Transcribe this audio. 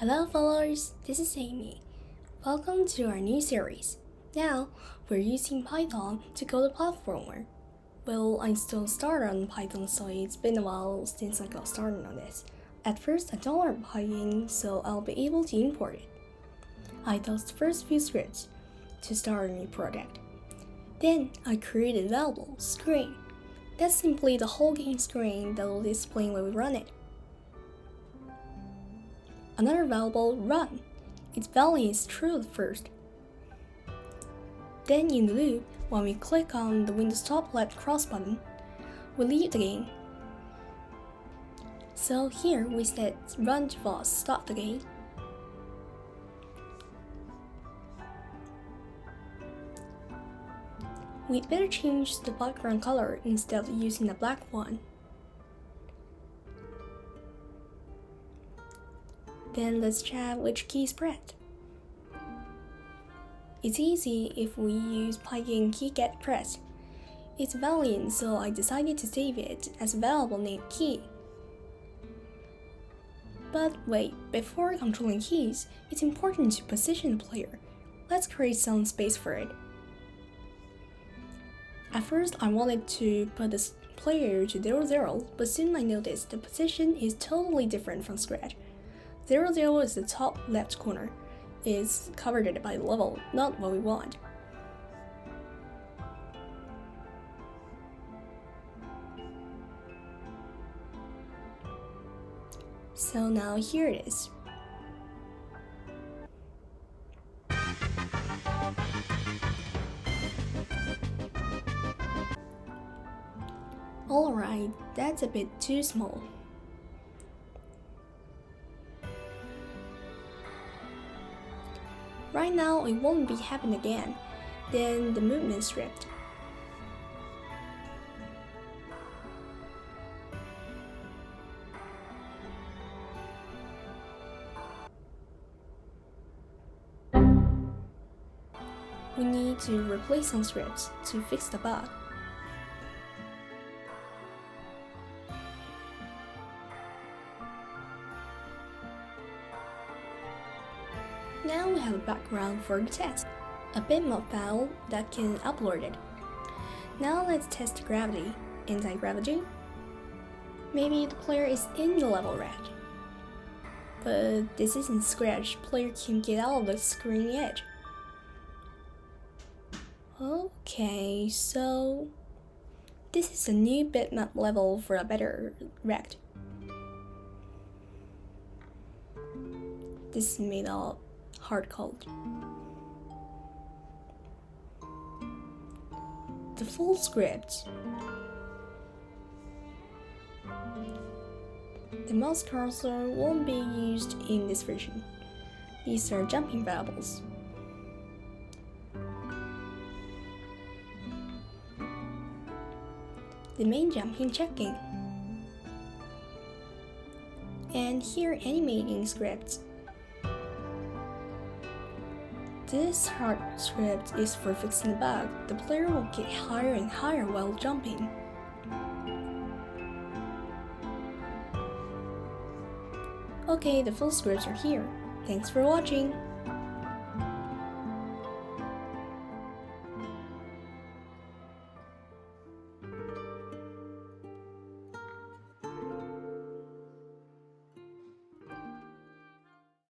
Hello followers, this is Amy. Welcome to our new series. Now, we're using Python to code a platformer. Well, I still started on Python, so it's been a while since I got started on this. At first, I don't learn Pygame, so I'll be able to import it. I test the first few scripts to start a new project. Then, I created a variable, screen. That's simply the whole game screen that will display when we run it. Another variable, run. Its value is true at first. Then in the loop, when we click on the Windows top left cross button, we leave the game. So here we set run to pause, stop the game. We'd better change the background color instead of using the black one. Then let's check which key is pressed. It's easy if we use Pygame key get pressed. It's Valiant, so I decided to save it as a variable named key. But wait, before controlling keys, it's important to position the player. Let's create some space for it. At first, I wanted to put the player to 0, but soon I noticed the position is totally different from scratch. 0 is the top left corner. It's covered by the level, not what we want. So now here it is. Alright, that's a bit too small. Right now, it won't be happening again. Then the movement script. We need to replace some scripts to fix the bug. Now we have a background for the text, a bitmap file that can upload it. Now let's test gravity, anti-gravity. Maybe the player is in the level red. But this isn't scratch, player can get out of the screen edge. Okay, so this is a new bitmap level for a better rect. This is made of hard code. The full script. The mouse cursor won't be used in this version. These are jumping variables. The main jumping checking. And here animating scripts. This hard script is for fixing the bug. The player will get higher and higher while jumping. Okay, the full scripts are here. Thanks for watching!